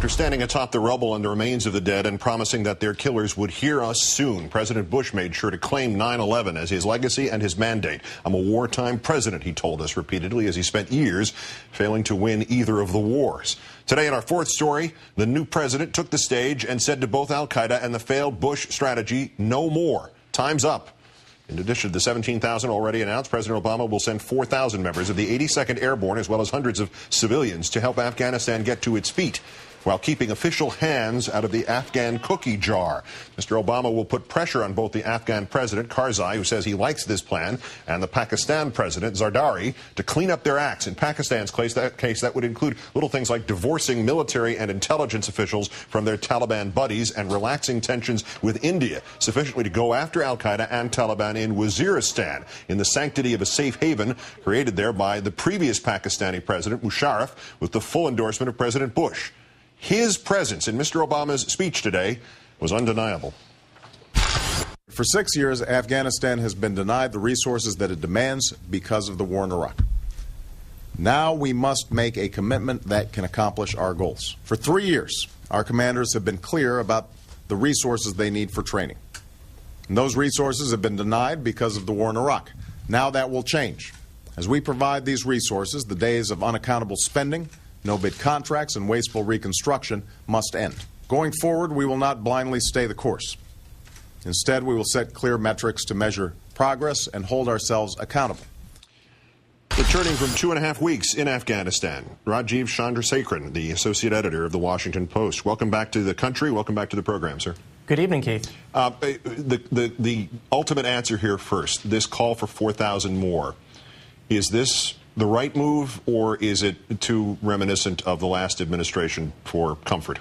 After standing atop the rubble and the remains of the dead and promising that their killers would hear us soon, President Bush made sure to claim 9/11 as his legacy and his mandate. I'm a wartime president, he told us repeatedly, as he spent years failing to win either of the wars. Today in our fourth story, the new president took the stage and said to both al-Qaeda and the failed Bush strategy, no more. Time's up. In addition to the 17,000 already announced, President Obama will send 4,000 members of the 82nd Airborne, as well as hundreds of civilians, to help Afghanistan get to its feet, while keeping official hands out of the Afghan cookie jar. Mr. Obama will put pressure on both the Afghan president, Karzai, who says he likes this plan, and the Pakistan president, Zardari, to clean up their acts. In Pakistan's case, that would include little things like divorcing military and intelligence officials from their Taliban buddies and relaxing tensions with India, sufficiently to go after al-Qaeda and Taliban in Waziristan, in the sanctity of a safe haven created there by the previous Pakistani president, Musharraf, with the full endorsement of President Bush. His presence in Mr. Obama's speech today was undeniable. For 6 years, Afghanistan has been denied the resources that it demands because of the war in Iraq. Now we must make a commitment that can accomplish our goals. For 3 years, our commanders have been clear about the resources they need for training. And those resources have been denied because of the war in Iraq. Now that will change. As we provide these resources, the days of unaccountable spending, no-bid contracts, and wasteful reconstruction must end. Going forward, we will not blindly stay the course. Instead, we will set clear metrics to measure progress and hold ourselves accountable. Returning from 2.5 weeks in Afghanistan, Rajiv Chandrasekaran, the associate editor of The Washington Post. Welcome back to the country. Welcome back to the program, sir. Good evening, Keith. The ultimate answer here first, this call for 4,000 more, is this the right move, or is it too reminiscent of the last administration for comfort?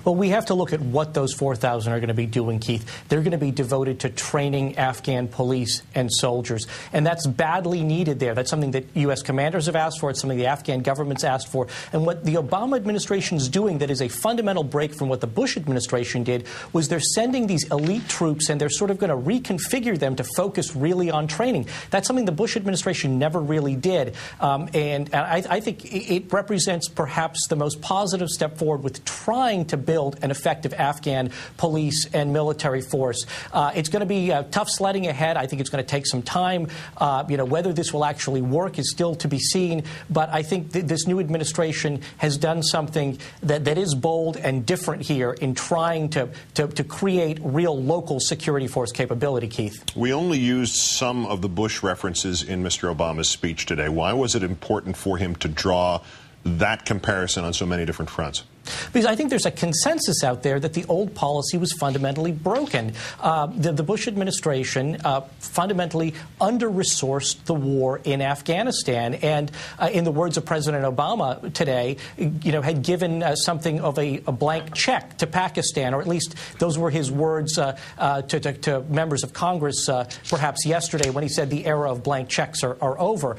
Well, we have to look at what those 4,000 are going to be doing, Keith. They're going to be devoted to training Afghan police and soldiers, and that's badly needed there. That's something that U.S. commanders have asked for. It's something the Afghan government's asked for. And what the Obama administration is doing that is a fundamental break from what the Bush administration did was they're sending these elite troops, and they're sort of going to reconfigure them to focus really on training. That's something the Bush administration never really did. And I think it represents perhaps the most positive step forward with trying to build an effective Afghan police and military force. It's going to be tough sledding ahead. I think it's going to take some time. Whether this will actually work is still to be seen. But I think this new administration has done something that is bold and different here in trying to create real local security force capability, Keith. We only used some of the Bush references in Mr. Obama's speech today. Why was it important for him to draw that comparison on so many different fronts? Because I think there's a consensus out there that the old policy was fundamentally broken. The Bush administration fundamentally under-resourced the war in Afghanistan, and in the words of President Obama today, had given something of a blank check to Pakistan, or at least those were his words to members of Congress perhaps yesterday when he said the era of blank checks are over.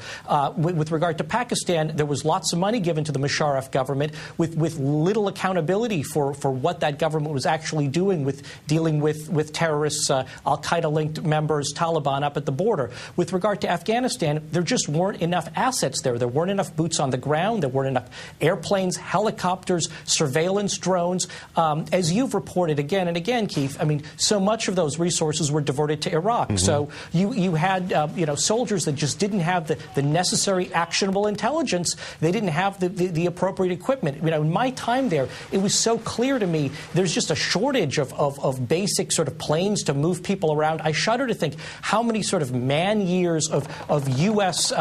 With regard to Pakistan, there was lots of money given to the Musharraf government with little accountability for what that government was actually doing with dealing with terrorists, al-Qaeda-linked members, Taliban up at the border. With regard to Afghanistan, there just weren't enough assets there. There weren't enough boots on the ground. There weren't enough airplanes, helicopters, surveillance drones. As you've reported again and again, Keith, I mean, so much of those resources were diverted to Iraq. Mm-hmm. So you had soldiers that just didn't have the necessary actionable intelligence. They didn't have the appropriate equipment. In my time there, it was so clear to me there's just a shortage of basic sort of planes to move people around. I shudder to think how many sort of man-years of U.S.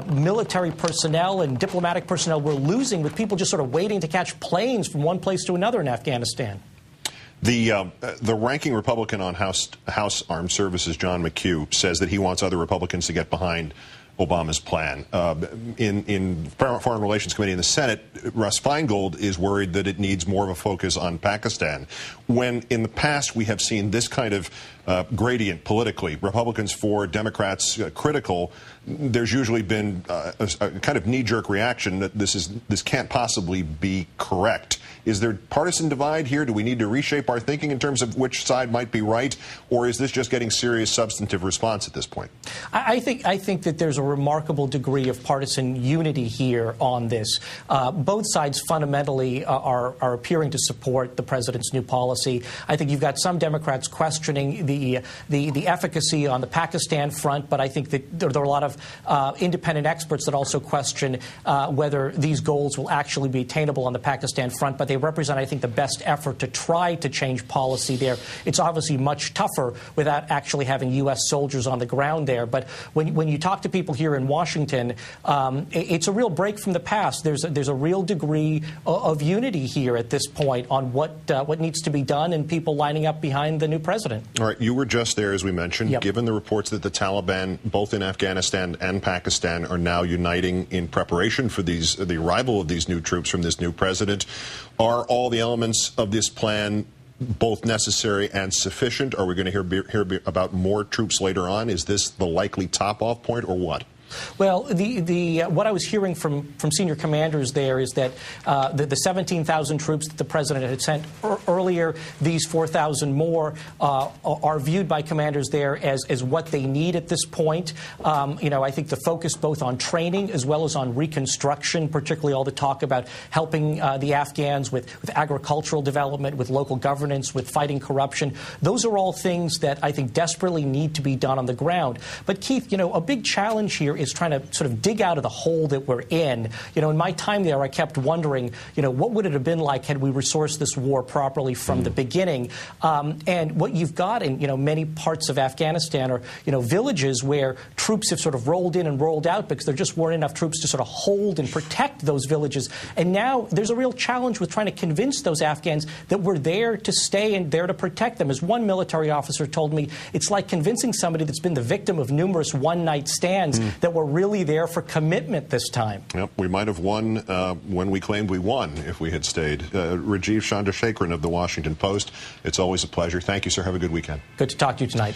Military personnel and diplomatic personnel we're losing with people just sort of waiting to catch planes from one place to another in Afghanistan. The ranking Republican on House Armed Services, John McHugh, says that he wants other Republicans to get behind Obama's plan. In Foreign Relations Committee in the Senate, Russ Feingold is worried that it needs more of a focus on Pakistan. When in the past we have seen this kind of gradient politically, Republicans for, Democrats critical, there's usually been a kind of knee-jerk reaction that this can't possibly be correct. Is there partisan divide here? Do we need to reshape our thinking in terms of which side might be right, or is this just getting serious substantive response at this point? I think that there's a a remarkable degree of partisan unity here on this. Both sides fundamentally are appearing to support the president's new policy. I think you've got some Democrats questioning the efficacy on the Pakistan front, but I think that there are a lot of independent experts that also question whether these goals will actually be attainable on the Pakistan front, but they represent, I think, the best effort to try to change policy there. It's obviously much tougher without actually having U.S. soldiers on the ground there. But when you talk to people here in Washington, it's a real break from the past. There's a real degree of unity here at this point on what needs to be done and people lining up behind the new president. All right, you were just there, as we mentioned. Yep. Given the reports that the Taliban, both in Afghanistan and Pakistan, are now uniting in preparation for the arrival of these new troops from this new president, are all the elements of this plan both necessary and sufficient? Are we going to hear about more troops later on? Is this the likely top-off point, or what? Well, what I was hearing from senior commanders there is that the 17,000 troops that the president had sent earlier, these 4,000 more, are viewed by commanders there as what they need at this point. I think the focus both on training as well as on reconstruction, particularly all the talk about helping the Afghans with agricultural development, with local governance, with fighting corruption. Those are all things that I think desperately need to be done on the ground. But, Keith, a big challenge here is trying to sort of dig out of the hole that we're in. In my time there, I kept wondering, what would it have been like had we resourced this war properly from the beginning? And what you've got in, many parts of Afghanistan are, villages where troops have sort of rolled in and rolled out because there just weren't enough troops to sort of hold and protect those villages. And now there's a real challenge with trying to convince those Afghans that we're there to stay and there to protect them. As one military officer told me, it's like convincing somebody that's been the victim of numerous one-night stands that we're really there for commitment this time. Yep, we might have won when we claimed we won if we had stayed. Rajiv Chandrasekaran of The Washington Post, it's always a pleasure. Thank you, sir. Have a good weekend. Good to talk to you tonight.